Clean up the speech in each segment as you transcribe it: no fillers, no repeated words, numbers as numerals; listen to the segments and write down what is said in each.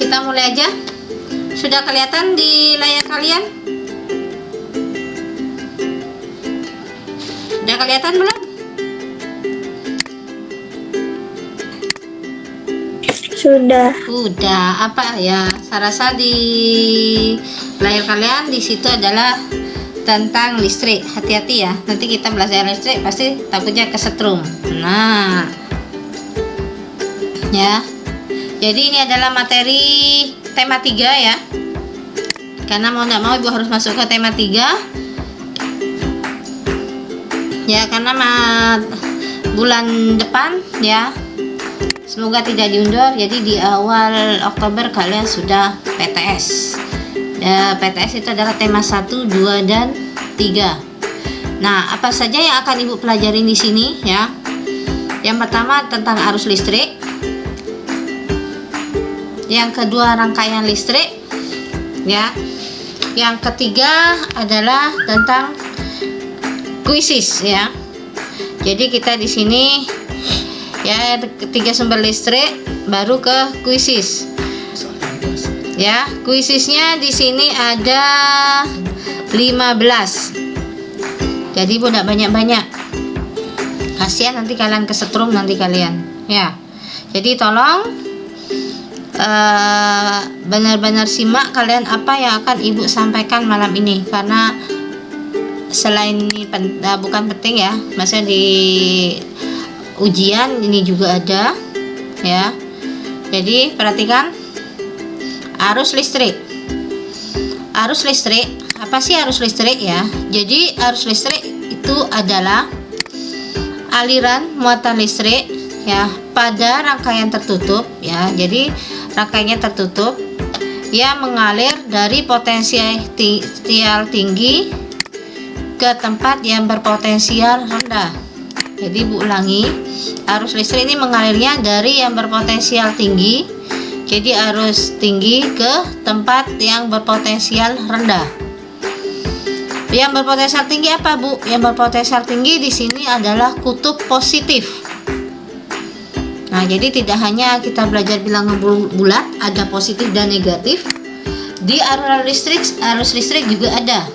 kita mulai aja. Sudah kelihatan di layar kalian? Sudah kelihatan belum? Sudah. Udah. Apa ya? Saya rasa di layar kalian di situ adalah tentang listrik. Hati-hati ya. Nanti kita belajar listrik pasti takutnya kesetrum. Nah, ya. Jadi ini adalah materi tema 3 ya. Karena mau nggak mau ibu harus masuk ke tema 3. Ya, karena bulan depan ya. Semoga tidak diundur. Jadi di awal Oktober kalian sudah PTS. PTS itu adalah tema 1, 2 dan 3. Nah, apa saja yang akan ibu pelajarin di sini ya? Yang pertama tentang arus listrik. Yang kedua rangkaian listrik ya. Yang ketiga adalah tentang kuisis ya. Jadi kita di sini ya ketiga sumber listrik baru ke kuisis. Ya, kuisisnya di sini ada 15. Jadi tidak banyak-banyak. Kasihan nanti kalian kesetrum nanti kalian ya. Jadi tolong benar-benar simak kalian apa yang akan ibu sampaikan malam ini, karena selain ini bukan penting ya, maksudnya di ujian ini juga ada ya. Jadi perhatikan arus listrik. Arus listrik, apa sih arus listrik ya? Jadi arus listrik itu adalah aliran muatan listrik ya pada rangkaian tertutup ya. Jadi rangkaiannya tertutup yang mengalir dari potensial tinggi ke tempat yang berpotensial rendah. Jadi bu ulangi, arus listrik ini mengalirnya dari yang berpotensial tinggi, jadi arus tinggi ke tempat yang berpotensial rendah. Yang berpotensial tinggi apa bu? Yang berpotensial tinggi di sini adalah kutub positif. Nah, jadi tidak hanya kita belajar bilangan bulat, ada positif dan negatif. Di arus listrik juga ada.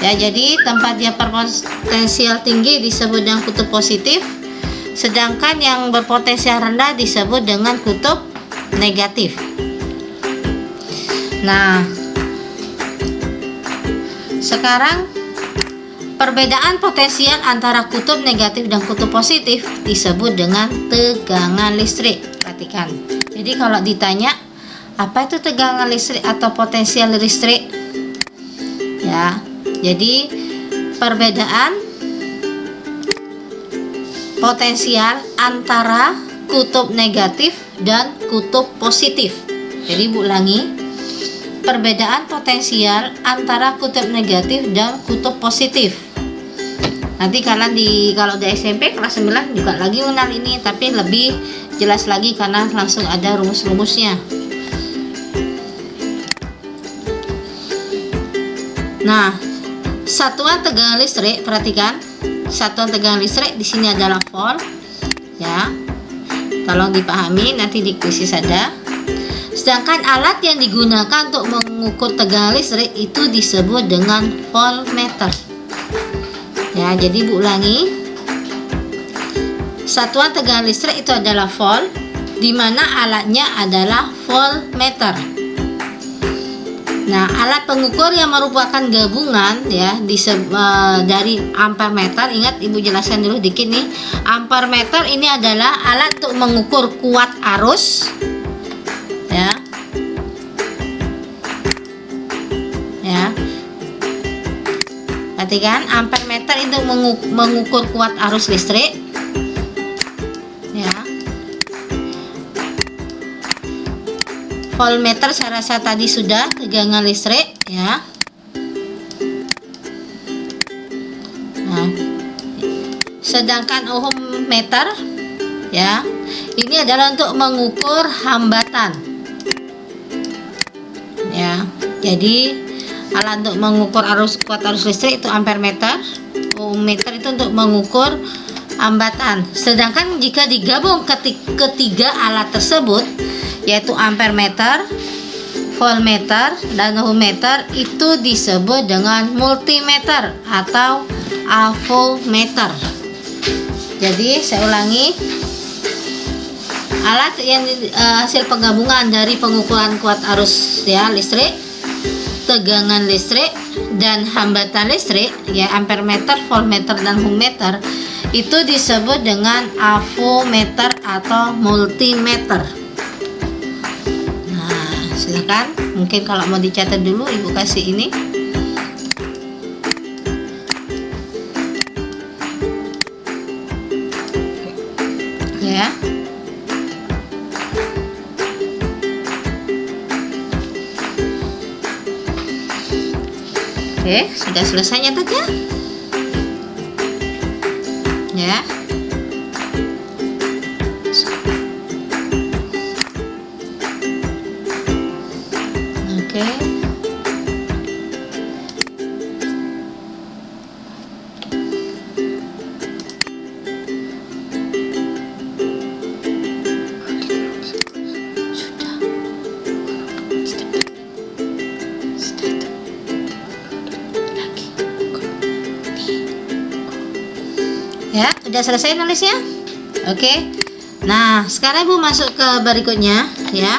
Ya, jadi tempat yang berpotensial tinggi disebut dengan kutub positif, sedangkan yang berpotensial rendah disebut dengan kutub negatif. Nah, sekarang perbedaan potensial antara kutub negatif dan kutub positif disebut dengan tegangan listrik. Perhatikan. Jadi kalau ditanya apa itu tegangan listrik atau potensial listrik? Ya. Jadi perbedaan potensial antara kutub negatif dan kutub positif. Jadi Bu ulangi, perbedaan potensial antara kutub negatif dan kutub positif. Nanti kalian kalau di SMP kelas 9 juga lagi mengenal ini, tapi lebih jelas lagi karena langsung ada rumus-rumusnya. Nah, satuan tegangan listrik, perhatikan. Satuan tegangan listrik di sini adalah volt. Ya. Tolong dipahami, nanti di kuisis ada. Sedangkan alat yang digunakan untuk mengukur tegangan listrik itu disebut dengan voltmeter. Ya, jadi Bu ulangi. Satuan tegangan listrik itu adalah volt, di mana alatnya adalah voltmeter. Nah, alat pengukur yang merupakan gabungan ya dari ampermeter. Ingat Ibu jelaskan dulu dikit nih. Ampermeter ini adalah alat untuk mengukur kuat arus ya. Ya. Perhatikan, ampermeter itu mengukur kuat arus listrik. Ya. Voltmeter saya rasa tadi sudah tegangan listrik ya. Nah, sedangkan ohmmeter ya, ini adalah untuk mengukur hambatan. Ya, jadi alat untuk mengukur kuat arus listrik itu ampermeter. Ohmmeter itu untuk mengukur hambatan. Sedangkan jika digabung ketiga alat tersebut yaitu ampere meter, voltmeter, dan ohmmeter, itu disebut dengan multimeter atau avometer. Jadi saya ulangi, alat yang hasil penggabungan dari pengukuran kuat arus ya listrik, tegangan listrik, dan hambatan listrik ya ampere meter, voltmeter, dan ohmmeter, itu disebut dengan avometer atau multimeter. Nah, silakan, mungkin kalau mau dicatat dulu ibu kasih ini ya. Oke, sudah selesai nyatetnya ya. Oke. Ya, udah selesai nulisnya? Oke. Nah, sekarang ibu masuk ke berikutnya ya.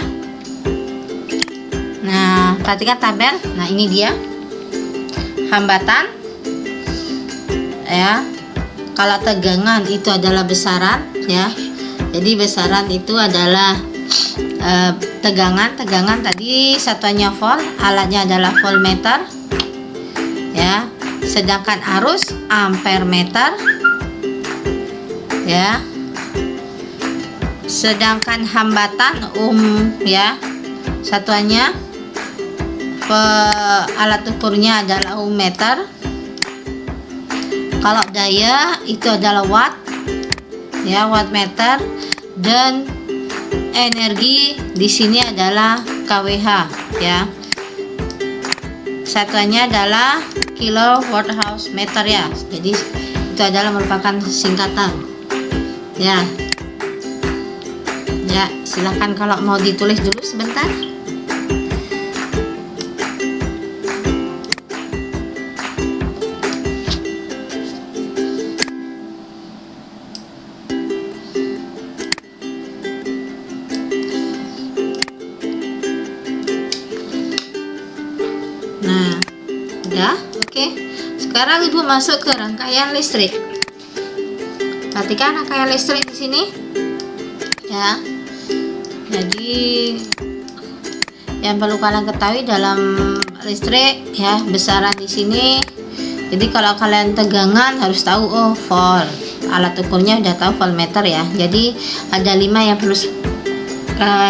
Nah, perhatikan tabel. Nah, ini dia hambatan ya. Kalau tegangan itu adalah besaran ya. Jadi besaran itu adalah tegangan tadi satuannya volt, alatnya adalah voltmeter ya. Sedangkan arus ampere meter ya. Sedangkan hambatan ya, satuannya alat ukurnya adalah ohmmeter. Kalau daya itu adalah watt ya, wattmeter, dan energi di sini adalah kWh ya. Satuannya adalah kilowatt hours meter ya. Jadi itu adalah merupakan singkatan. Ya, silakan kalau mau ditulis dulu sebentar. Nah, udah, oke. Sekarang ibu masuk ke rangkaian listrik. Perhatikan rangkaian listrik di sini ya. Jadi yang perlu kalian ketahui dalam listrik ya, besaran di sini. Jadi kalau kalian tegangan harus tahu volt. Alat ukurnya udah tahu voltmeter ya. Jadi ada 5 yang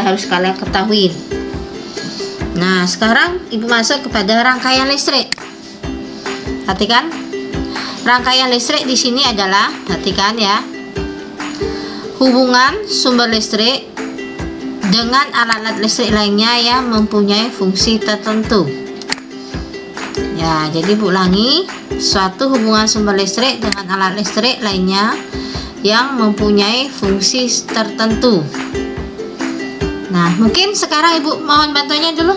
harus kalian ketahui. Nah, sekarang ibu masuk kepada rangkaian listrik. Perhatikan. Rangkaian listrik di sini adalah, perhatikan ya, hubungan sumber listrik dengan alat-alat listrik lainnya yang mempunyai fungsi tertentu. Ya, jadi ulangi, suatu hubungan sumber listrik dengan alat listrik lainnya yang mempunyai fungsi tertentu. Nah, mungkin sekarang ibu mohon bantuannya dulu.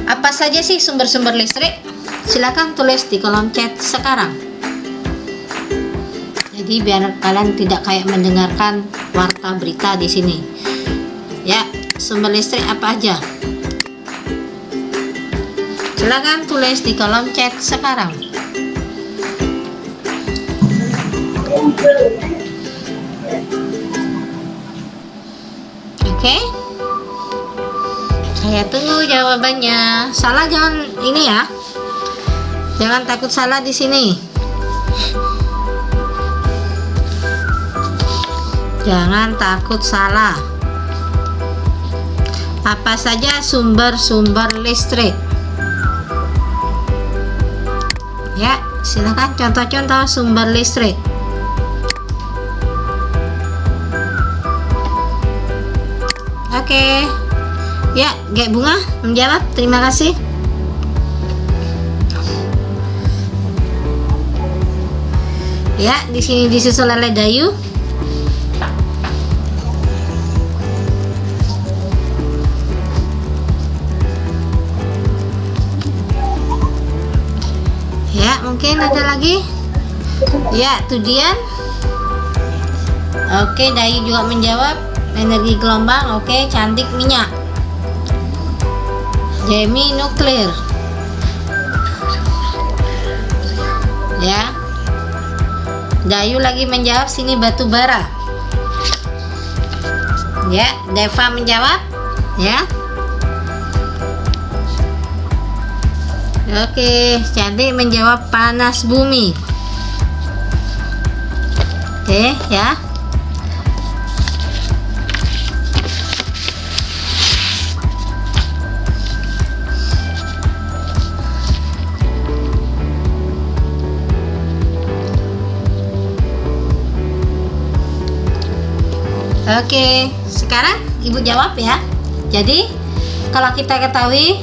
Apa saja sih sumber-sumber listrik? Silakan tulis di kolom chat sekarang. Jadi biar kalian tidak kayak mendengarkan warta berita di sini. Ya, sumber listrik apa aja? Silakan tulis di kolom chat sekarang. Oke. Saya tunggu jawabannya. Salah jangan ini ya. Jangan takut salah di sini. Jangan takut salah. Apa saja sumber-sumber listrik? Ya, silakan contoh-contoh sumber listrik. Oke. Ya, Gek Bunga menjawab. Terima kasih. Ya, di sini disusul oleh Dayu. Ya, mungkin ada lagi. Ya, Tudian. Oke, Dayu juga menjawab. Energi gelombang. Oke, Cantik minyak. Jamie nuklir. Ya. Dayu lagi menjawab, sini batu bara. Ya, Deva menjawab. Ya. Oke, Cantik menjawab panas bumi. Oke, ya. Oke, sekarang Ibu jawab ya. Jadi, kalau kita ketahui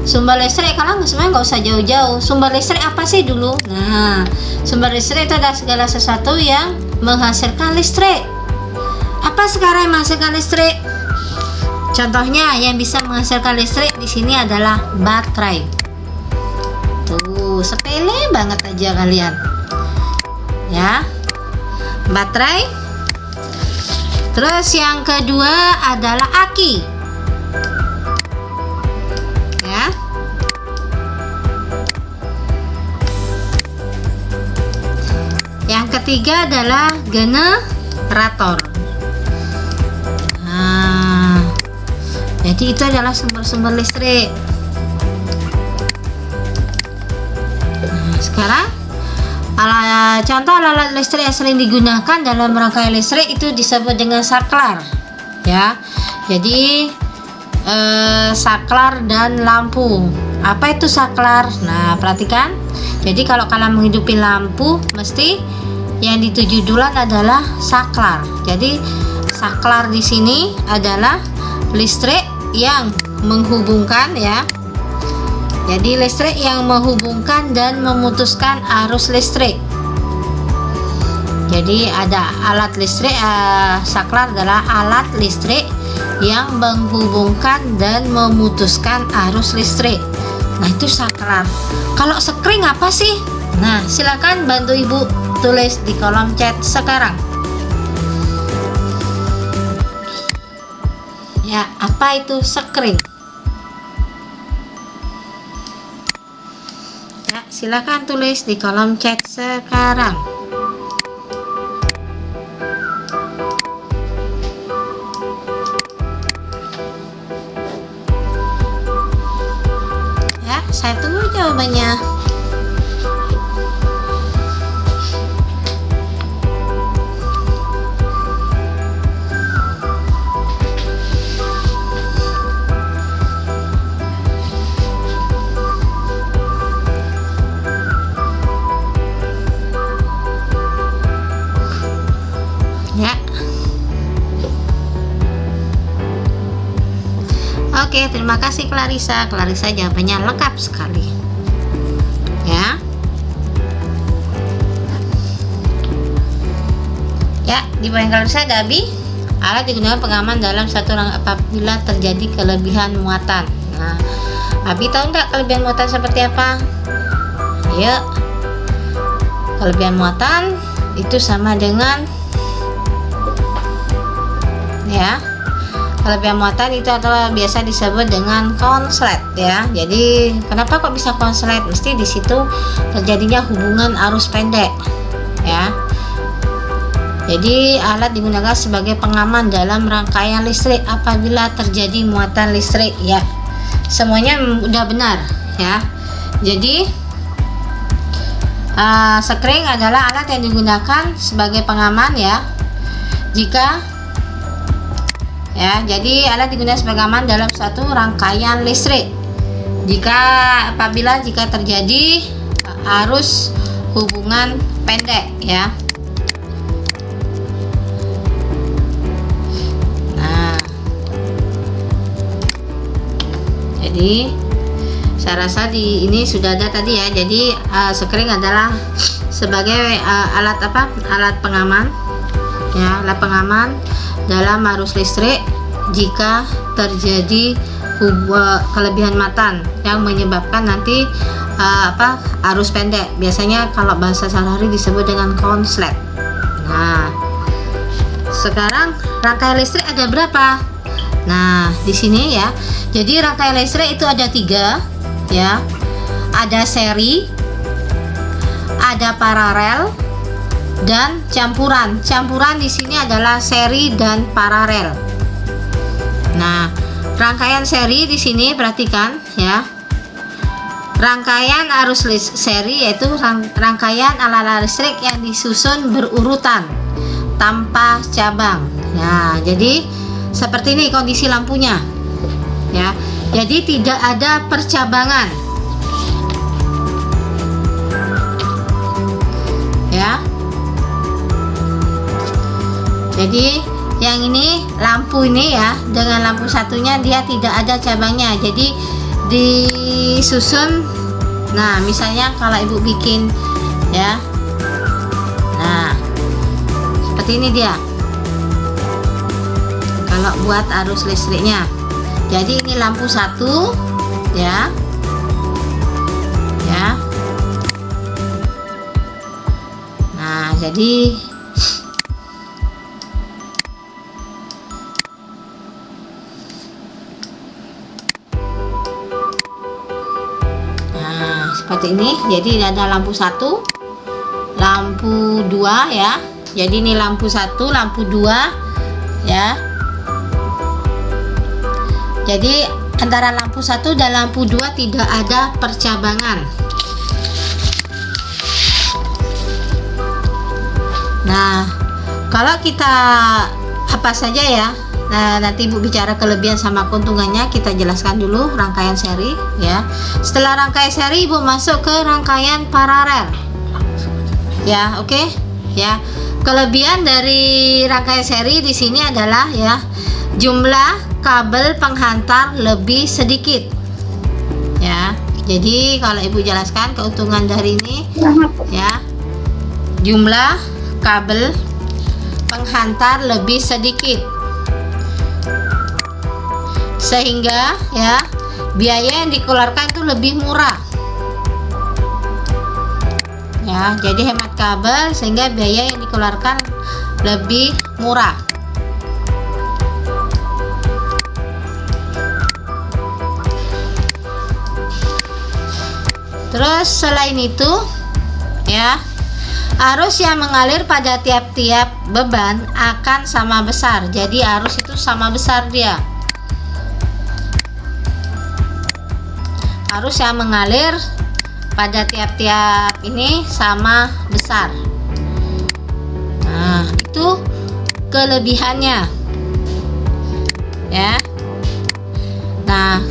sumber listrik, kalau sebenarnya nggak usah jauh-jauh. Sumber listrik apa sih dulu? Nah, sumber listrik itu adalah segala sesuatu yang menghasilkan listrik. Apa sekarang yang menghasilkan listrik? Contohnya yang bisa menghasilkan listrik di sini adalah baterai. Tuh, sepele banget aja kalian. Ya, baterai. Terus yang kedua adalah aki. Ya. Yang ketiga adalah generator. Nah, jadi itu adalah sumber-sumber listrik. Nah, sekarang contoh alat listrik yang sering digunakan dalam rangkaian listrik itu disebut dengan saklar. Ya, jadi saklar dan lampu. Apa itu saklar? Nah, perhatikan. Jadi kalau kalian menghidupi lampu, mesti yang dituju duluan adalah saklar. Jadi saklar di sini adalah listrik yang menghubungkan ya. Jadi listrik yang menghubungkan dan memutuskan arus listrik. Jadi ada alat listrik, saklar adalah alat listrik yang menghubungkan dan memutuskan arus listrik. Nah, itu saklar. Kalau sekring apa sih? Nah, silakan bantu Ibu tulis di kolom chat sekarang. Ya, apa itu sekring? Ya, silakan tulis di kolom chat sekarang. Ya, saya tunggu jawabannya. Ya. Oke, terima kasih Clarissa. Clarissa jawabannya lengkap sekali. Ya. Ya, di poin Clarissa ada Abi. Alat digunakan pengaman dalam satu rangka apabila terjadi kelebihan muatan. Nah, Abi tahu nggak kelebihan muatan seperti apa? Ayo. Kelebihan muatan itu sama dengan ya, kelebihan muatan itu adalah biasa disebut dengan konslet ya. Jadi kenapa kok bisa konslet? Mesti di situ terjadinya hubungan arus pendek ya. Jadi alat digunakan sebagai pengaman dalam rangkaian listrik apabila terjadi muatan listrik ya. Semuanya udah benar ya. Jadi sekring adalah alat yang digunakan sebagai pengaman ya. Jadi alat digunakan sebagai pengaman dalam satu rangkaian listrik apabila terjadi arus hubungan pendek ya. Nah, jadi saya rasa di ini sudah ada tadi ya. Jadi sekring adalah sebagai alat pengaman ya, alat pengaman dalam arus listrik jika terjadi kelebihan muatan yang menyebabkan nanti arus pendek. Biasanya kalau bahasa sehari-hari disebut dengan konslet. Nah, sekarang rangkaian listrik ada berapa? Nah, di sini ya. Jadi rangkaian listrik itu ada 3 ya. Ada seri, ada paralel, dan campuran. Campuran di sini adalah seri dan paralel. Nah, rangkaian seri di sini perhatikan ya. Rangkaian arus seri yaitu rangkaian alat listrik yang disusun berurutan tanpa cabang. Nah, jadi seperti ini kondisi lampunya. Ya. Jadi tidak ada percabangan. Ya. Jadi yang ini lampu ini ya, dengan lampu satunya dia tidak ada cabangnya. Jadi disusun. Nah, misalnya kalau ibu bikin ya. Nah, seperti ini dia. Kalau buat arus listriknya. Jadi ini lampu 1 ya. Ya. Nah, jadi seperti ini. Jadi ada lampu 1, lampu 2 ya. Jadi ini lampu 1, lampu 2 ya. Jadi antara lampu 1 dan lampu 2 tidak ada percabangan. Nah, kalau kita apa saja ya. Nah, nanti ibu bicara kelebihan sama keuntungannya, kita jelaskan dulu rangkaian seri ya. Setelah rangkaian seri ibu masuk ke rangkaian paralel ya. Oke ya. Kelebihan dari rangkaian seri di sini adalah ya, jumlah kabel penghantar lebih sedikit ya. Jadi kalau ibu jelaskan keuntungan dari ini ya, jumlah kabel penghantar lebih sedikit, sehingga ya biaya yang dikeluarkan itu lebih murah ya. Jadi hemat kabel sehingga biaya yang dikeluarkan lebih murah. Terus selain itu ya, arus yang mengalir pada tiap-tiap beban akan sama besar. Jadi arus itu sama besar dia. Arus yang mengalir pada tiap-tiap ini sama besar. Nah, itu kelebihannya ya. Nah,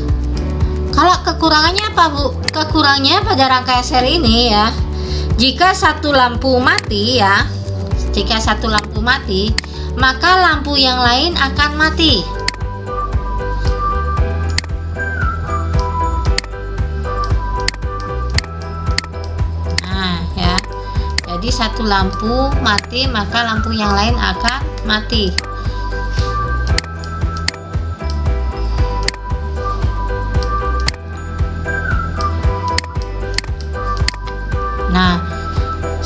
kalau kekurangannya apa, Bu? Kekurangannya pada rangkaian seri ini ya, jika satu lampu mati ya, jika satu lampu mati, maka lampu yang lain akan mati. Nah ya, jadi satu lampu mati maka lampu yang lain akan mati. Nah,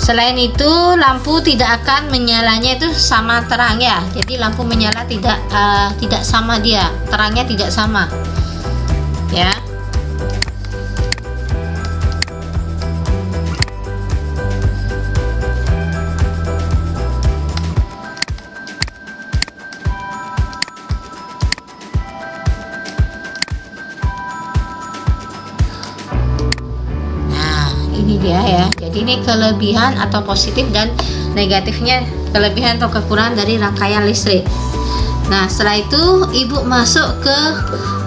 selain itu lampu tidak akan menyalanya itu sama terang ya. Jadi lampu menyala tidak sama dia, terangnya tidak sama ya. Ini dia ya. Jadi ini kelebihan atau positif dan negatifnya, kelebihan atau kekurangan dari rangkaian listrik. Nah, setelah itu ibu masuk ke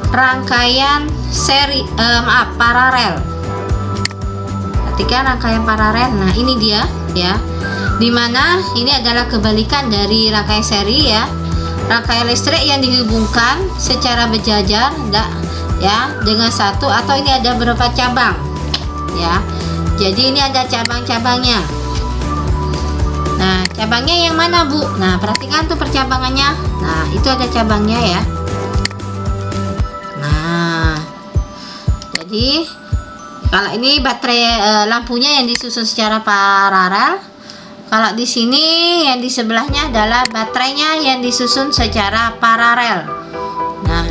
rangkaian seri paralel. Perhatikan rangkaian paralel. Nah, ini dia ya. Dimana ini adalah kebalikan dari rangkaian seri ya. Rangkaian listrik yang dihubungkan secara berjajar ya dengan satu atau ini ada beberapa cabang ya. Jadi ini ada cabang-cabangnya. Nah, cabangnya yang mana, Bu? Nah, perhatikan tuh percabangannya. Nah, itu ada cabangnya ya. Nah, jadi Kalau ini baterai lampunya yang disusun secara paralel. Kalau di sini yang di sebelahnya adalah baterainya yang disusun secara paralel. Nah,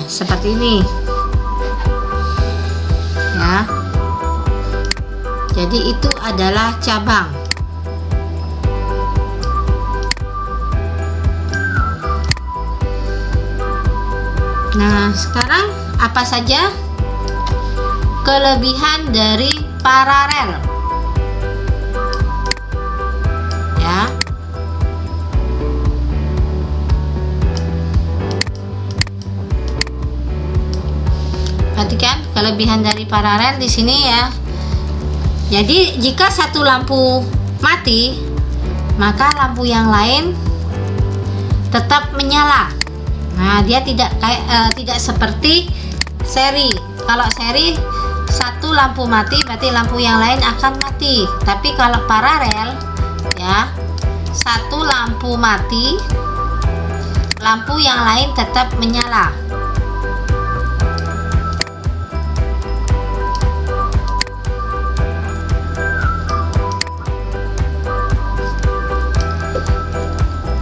seperti ini. Ya. Jadi itu adalah cabang. Nah, sekarang apa saja kelebihan dari paralel? Ya. Perhatikan kelebihan dari paralel di sini ya. Jadi jika satu lampu mati, maka lampu yang lain tetap menyala. Nah, dia tidak seperti seri. Kalau seri satu lampu mati, berarti lampu yang lain akan mati. Tapi kalau paralel, ya, satu lampu mati, lampu yang lain tetap menyala.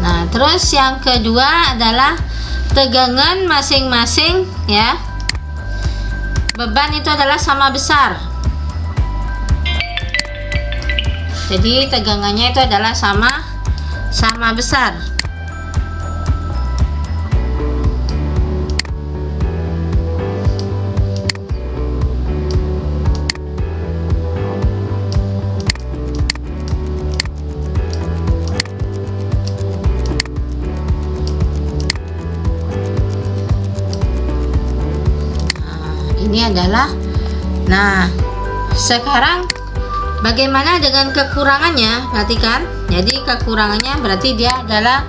Nah, terus yang kedua adalah tegangan masing-masing, ya. Beban itu adalah sama besar. Jadi tegangannya itu adalah sama besar. Ini adalah, nah sekarang bagaimana dengan kekurangannya? Perhatikan, jadi kekurangannya berarti dia adalah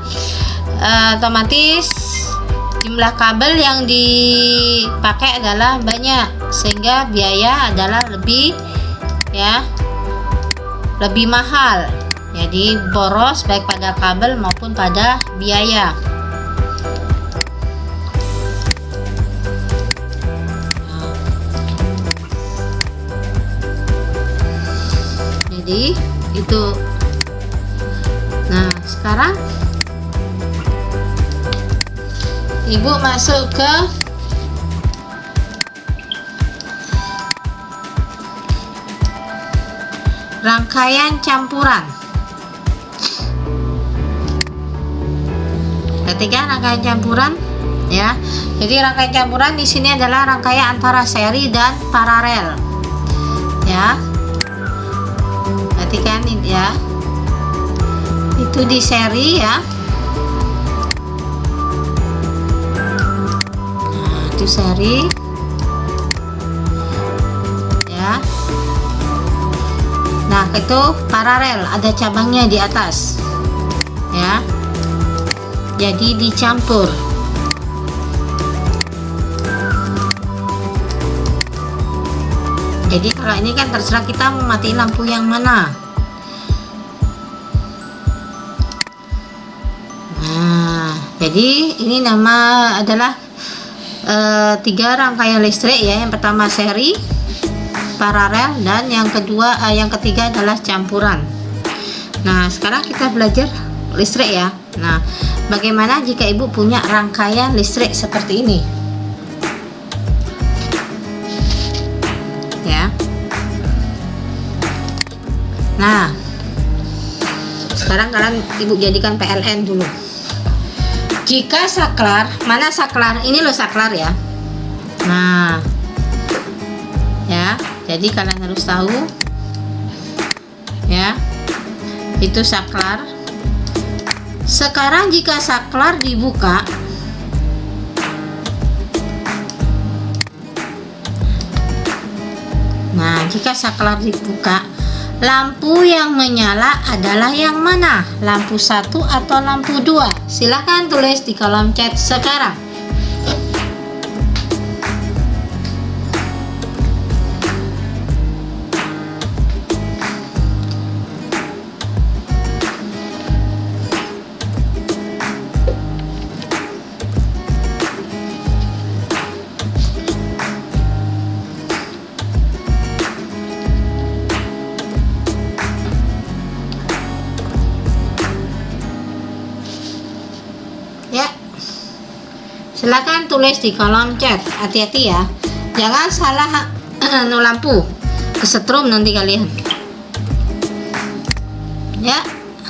otomatis jumlah kabel yang dipakai adalah banyak, sehingga biaya adalah lebih, ya, lebih mahal. Jadi boros baik pada kabel maupun pada biaya. Jadi itu. Nah, sekarang Ibu masuk ke rangkaian campuran. Perhatikan rangkaian campuran, ya. Jadi rangkaian campuran di sini adalah rangkaian antara seri dan paralel, ya. Perhatikan ini, ya. Itu di seri, ya. Nah, itu seri, ya. Nah, itu paralel, ada cabangnya di atas, ya. Jadi dicampur. Jadi kalau ini kan terserah kita mau matiin lampu yang mana. Nah, jadi ini nama adalah 3 rangkaian listrik, ya. Yang pertama seri, paralel, dan yang ketiga adalah campuran. Nah, sekarang kita belajar listrik, ya. Nah, bagaimana jika Ibu punya rangkaian listrik seperti ini? Ya. Nah, sekarang kalian Ibu jadikan PLN dulu. Jika saklar, mana saklar? Ini loh saklar, ya. Nah, ya, jadi kalian harus tahu, ya, itu saklar. Sekarang jika saklar dibuka, nah, jika saklar dibuka, lampu yang menyala adalah yang mana? Lampu 1 atau lampu 2? Silahkan tulis di kolom chat sekarang. Silakan tulis di kolom chat. Hati-hati ya, jangan salah no lampu, kesetrum nanti kalian. Ya,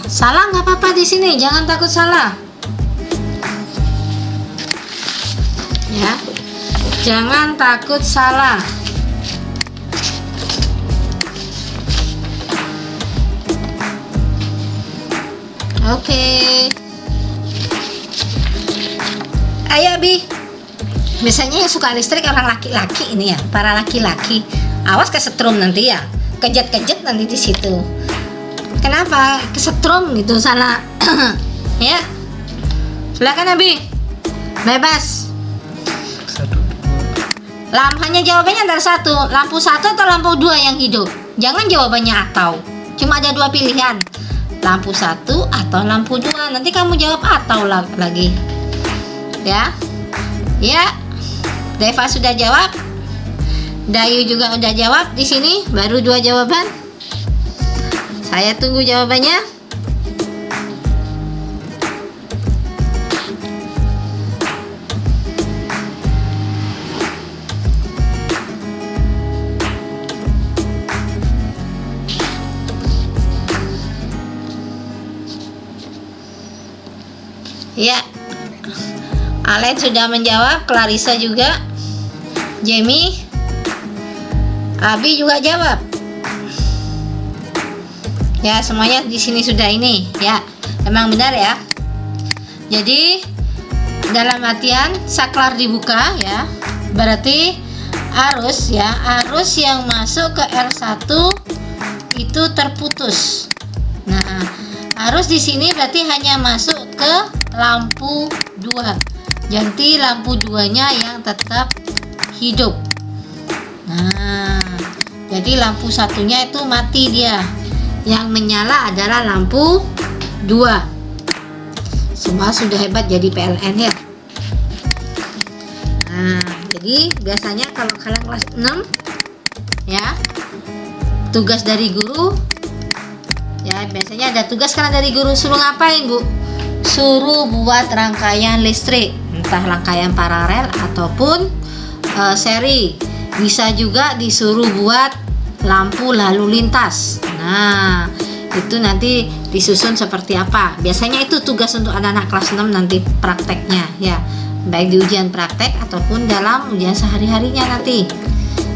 salah nggak apa-apa di sini, jangan takut salah. Ya, jangan takut salah. Oke. Ayo Bi. Biasanya yang suka listrik orang laki-laki ini ya, para laki-laki. Awas kesetrum nanti ya. Kejet-kejet nanti di situ. Kenapa? Kesetrum gitu salah. Ya. Silakan Abi. Bebas. Hanya jawabannya antara satu, lampu satu atau lampu dua yang hidup. Jangan jawabannya atau. Cuma ada dua pilihan. Lampu satu atau lampu dua. Nanti kamu jawab atau lagi. Ya. Ya. Deva sudah jawab. Dayu juga udah jawab di sini. Baru dua jawaban. Saya tunggu jawabannya. Ya, Alen sudah menjawab, Clarissa juga, Jamie, Abi juga jawab. Ya, semuanya di sini sudah ini. Ya, memang benar ya. Jadi dalam artian saklar dibuka ya, berarti arus ya, arus yang masuk ke R1 itu terputus. Nah, arus di sini berarti hanya masuk ke lampu 2. Jadi lampu 2-nya yang tetap hidup. Nah, jadi lampu satunya itu mati dia. Yang menyala adalah lampu 2. Semua sudah hebat jadi PLN ya. Nah, jadi biasanya kalau kalian kelas 6 ya, tugas dari guru ya, biasanya ada tugas karena dari guru suruh ngapain Bu? Suruh buat rangkaian listrik, entah rangkaian paralel ataupun seri. Bisa juga disuruh buat lampu lalu lintas. Nah, itu nanti disusun seperti apa. Biasanya itu tugas untuk anak-anak kelas 6 nanti prakteknya ya. Baik di ujian praktek ataupun dalam ujian sehari-harinya nanti.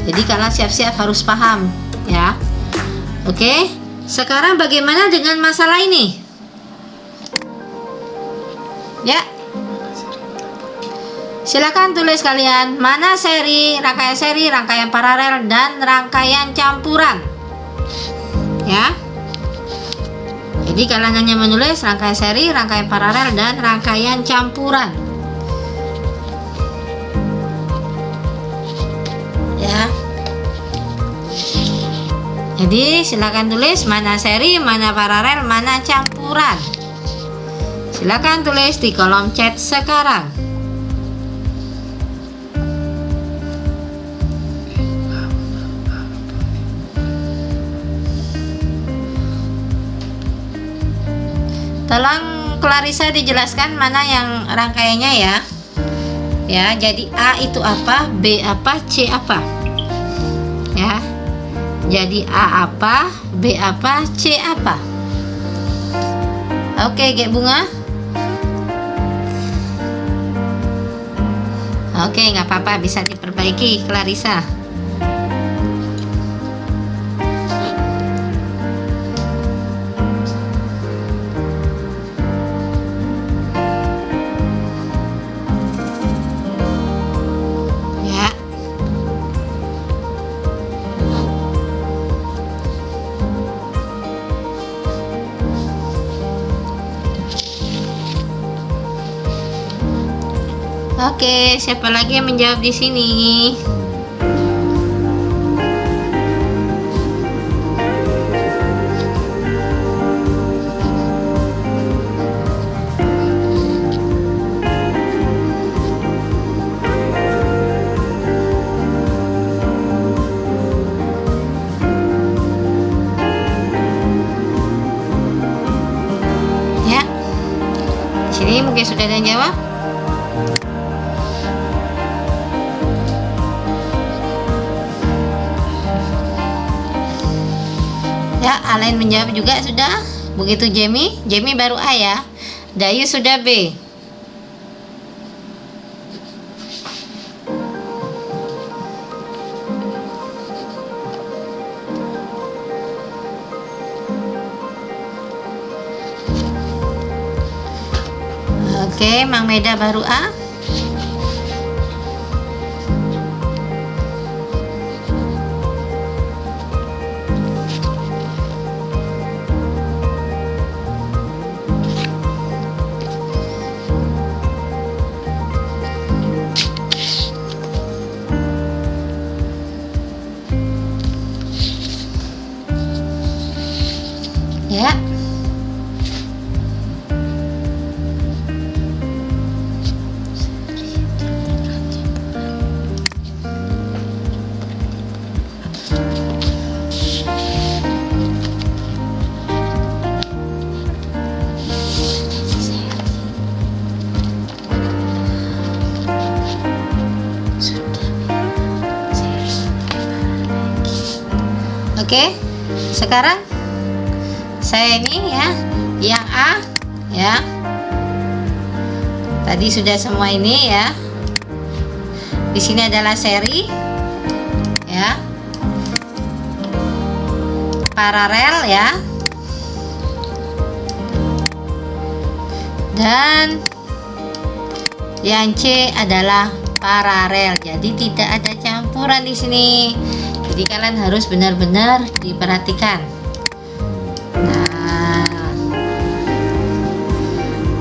Jadi kalian siap-siap harus paham ya. Oke, sekarang bagaimana dengan masalah ini? Ya, silakan tulis kalian mana seri, rangkaian paralel, dan rangkaian campuran. Ya, jadi kalian hanya menulis rangkaian seri, rangkaian paralel, dan rangkaian campuran. Ya, jadi silakan tulis mana seri, mana paralel, mana campuran. Silakan tulis di kolom chat sekarang. Tolong Clarissa dijelaskan mana yang rangkaiannya ya. Ya, jadi A itu apa, B apa, C apa. Ya. Jadi A apa, B apa, C apa. Oke, Gek Bunga. Oke, nggak apa-apa, bisa diperbaiki, Clarissa. Ya. Oke, siapa lagi yang menjawab di sini? Ya, di sini mungkin sudah ada yang jawab. Ya, Alain menjawab juga sudah. Begitu Jamie baru A ya. Dayu sudah B. Oke, Mang Meda baru A. Ya. Oke, sekarang saya ini ya, yang A ya. Tadi sudah semua ini ya. Di sini adalah seri ya, paralel ya, dan yang C adalah paralel. Jadi tidak ada campuran di sini. Jadi kalian harus benar-benar diperhatikan.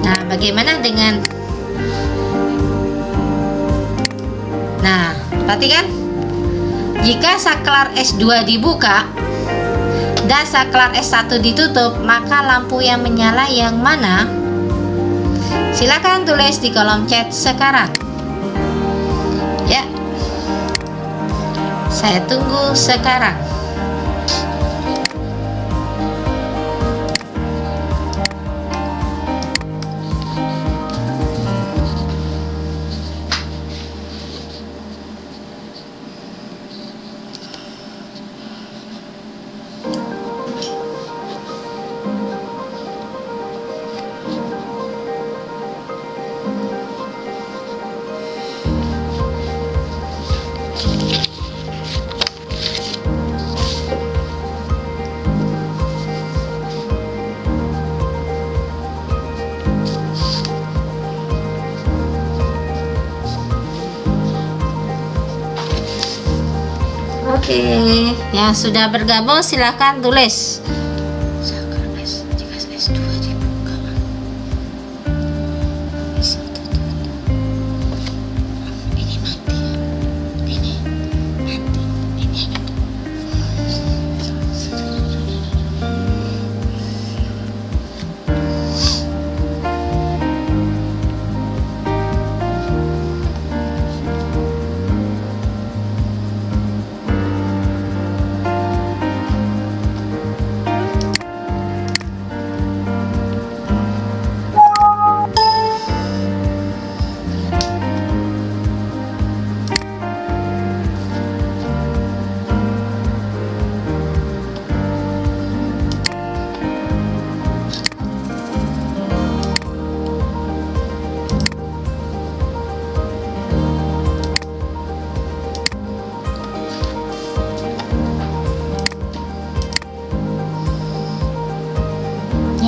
Nah, bagaimana dengan? Nah, perhatikan. Jika saklar S2 dibuka dan saklar S1 ditutup, maka lampu yang menyala yang mana? Silakan tulis di kolom chat sekarang. Ya. Saya tunggu sekarang. Oke, yang sudah bergabung silahkan tulis. Jika S2 dibuka, ini mati, ini mati, ini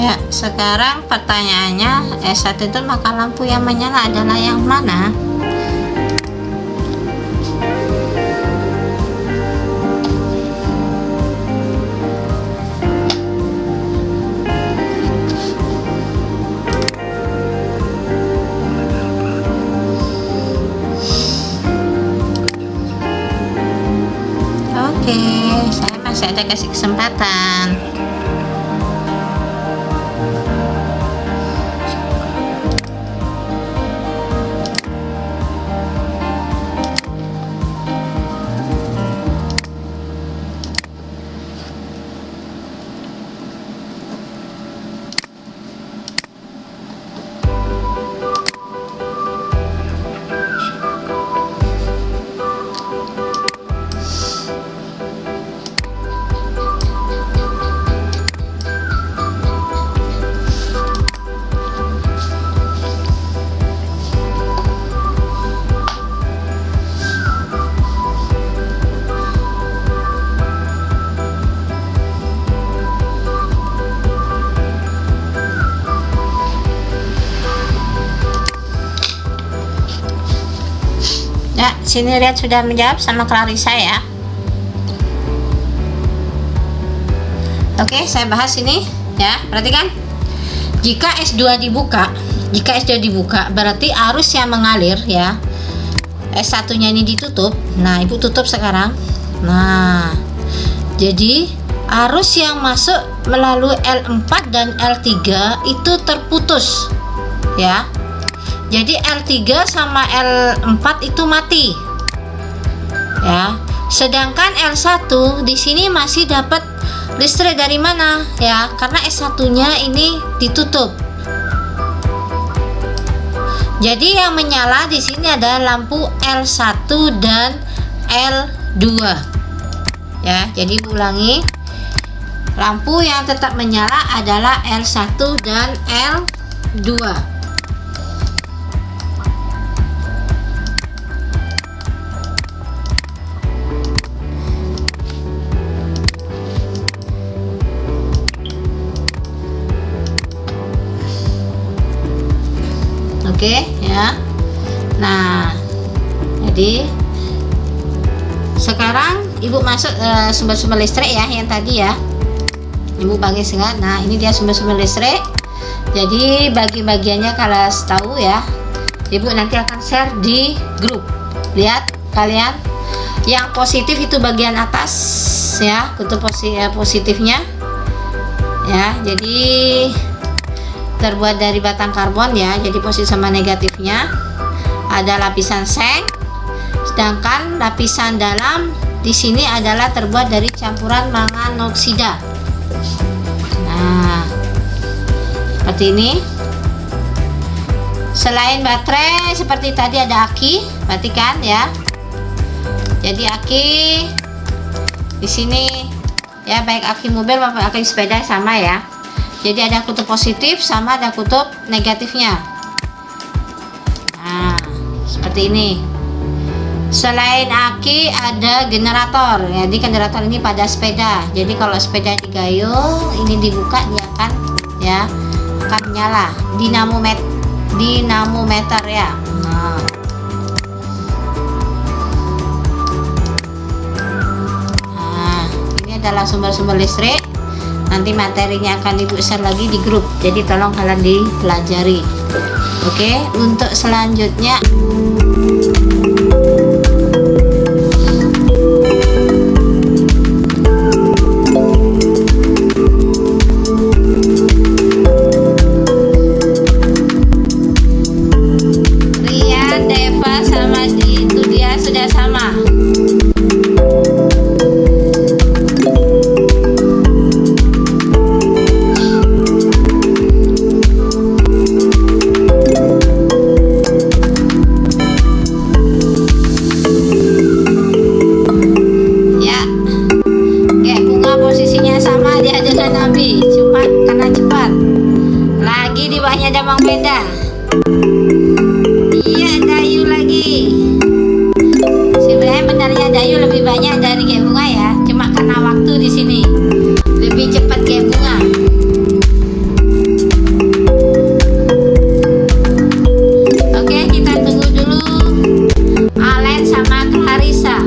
Ya, sekarang pertanyaannya S1 itu maka lampu yang menyala adalah yang mana? Oke, saya masih ada kasih kesempatan. Ya, sini lihat sudah menjawab sama Clarissa ya. Oke, saya bahas ini ya. Perhatikan. Jika S2 dibuka, berarti arus yang mengalir ya. S1-nya ini ditutup. Nah, Ibu tutup sekarang. Nah, jadi arus yang masuk melalui L4 dan L3 itu terputus ya. Jadi L3 sama L4 itu mati ya. Sedangkan L1 di sini masih dapat listrik dari mana ya? Karena S1-nya ini ditutup. Jadi yang menyala di sini adalah lampu L1 dan L2 ya. Jadi ulangi, lampu yang tetap menyala adalah L1 dan L2. Oke ya. Nah, jadi sekarang Ibu masuk sumber-sumber listrik ya, yang tadi ya. Ibu bagi segala. Nah, ini dia sumber-sumber listrik. Jadi bagi-bagiannya kalau tahu ya, Ibu nanti akan share di grup. Lihat kalian, yang positif itu bagian atas ya, kutub positifnya ya. Jadi terbuat dari batang karbon ya. Jadi positif sama negatifnya ada lapisan seng, sedangkan lapisan dalam di sini adalah terbuat dari campuran manganoksida. Nah, seperti ini. Selain baterai seperti tadi ada aki, perhatikan ya. Jadi aki di sini ya, baik aki mobil maupun aki sepeda sama ya. Jadi ada kutub positif sama ada kutub negatifnya. Nah, seperti ini. Selain aki ada generator. Jadi generator ini pada sepeda. Jadi kalau sepeda digayung, ini dibuka, dia akan ya akan menyala. Dinamometer ya. Nah, ini adalah sumber-sumber listrik. Nanti materinya akan Ibu share lagi di grup, jadi tolong kalian dipelajari. Oke, untuk selanjutnya Rian, Deva sama itu dia sudah sama. Ada Bang Beda. Iya, Dayu lagi. Sebenarnya benarnya Dayu lebih banyak dari Gek Bunga ya. Cuma karena waktu di sini lebih cepat Gek Bunga. Oke, kita tunggu dulu Alen sama Clarissa.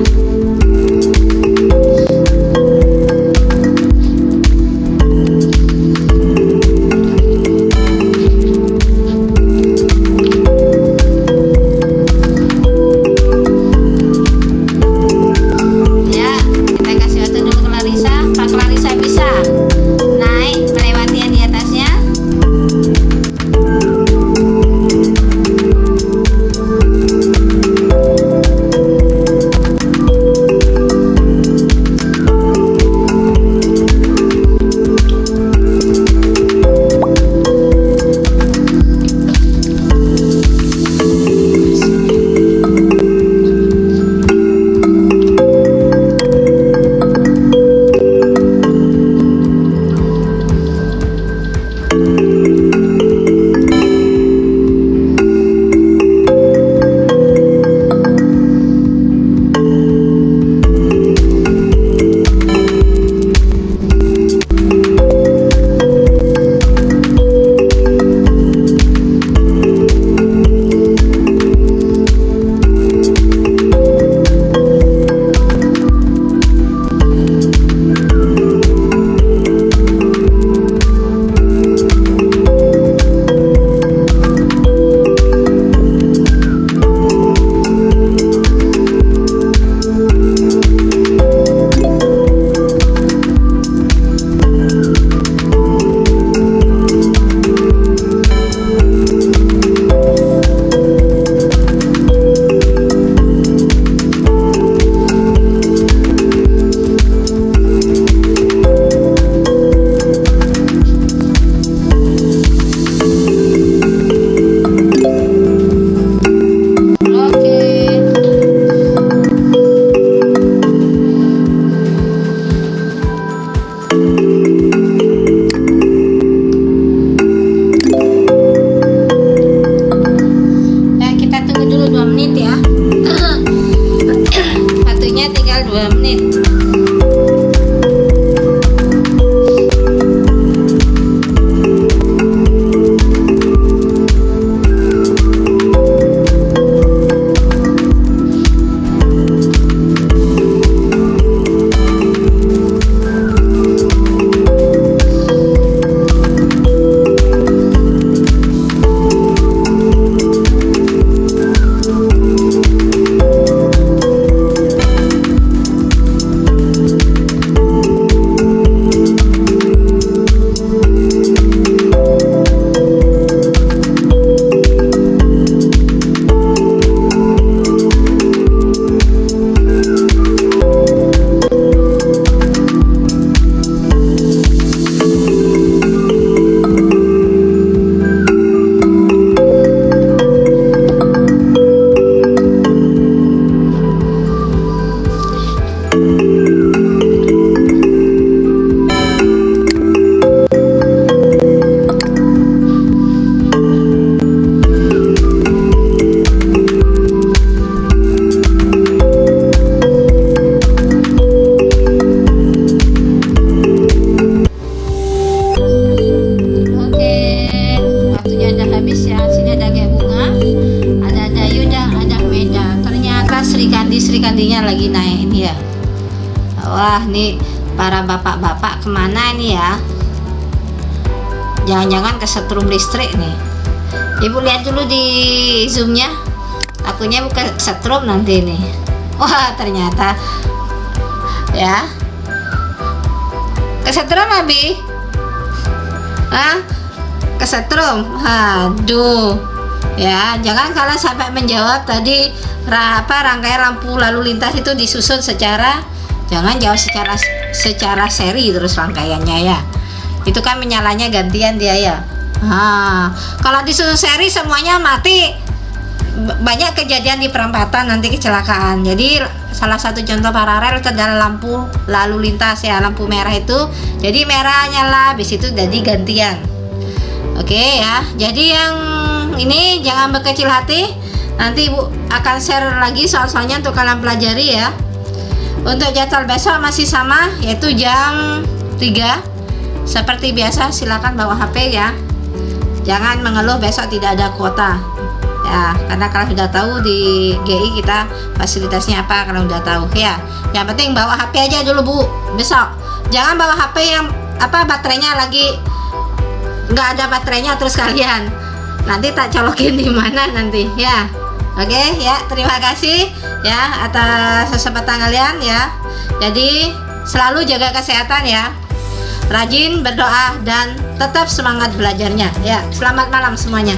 habis ya. Sini ada kayak bunga, ada dayudang, ada meda. Ternyata Sri Kandinya lagi naik ini ya. Wah, nih para bapak-bapak kemana ini ya? Jangan-jangan kesetrum listrik nih. Ibu lihat dulu di zoomnya, takutnya bukan kesetrum nanti nih. Wah, ternyata ya kesetrum Abi. Hah? Kesetrum. Aduh. Ya, jangan kalau sampai menjawab tadi rangkaian lampu lalu lintas itu disusun jangan jawab secara seri terus rangkaiannya ya. Itu kan menyalanya gantian dia ya. Kalau disusun seri semuanya mati. Banyak kejadian di perempatan nanti kecelakaan. Jadi salah satu contoh paralel itu adalah lampu lalu lintas ya, lampu merah itu. Jadi merah nyala, habis itu jadi gantian. Oke ya. Jadi yang ini jangan berkecil hati. Nanti Ibu akan share lagi soal-soalnya untuk kalian pelajari ya. Untuk jadwal besok masih sama, yaitu jam 3. Seperti biasa silakan bawa HP ya. Jangan mengeluh besok tidak ada kuota. Ya, karena kalian sudah tahu di GI kita fasilitasnya apa, kalian sudah tahu ya. Yang penting bawa HP aja dulu Bu. Besok jangan bawa HP yang baterainya lagi nggak ada baterainya terus kalian nanti tak colokin di mana nanti ya. Oke ya, terima kasih ya atas kesempatan kalian ya. Jadi selalu jaga kesehatan ya, rajin berdoa dan tetap semangat belajarnya ya. Selamat malam semuanya.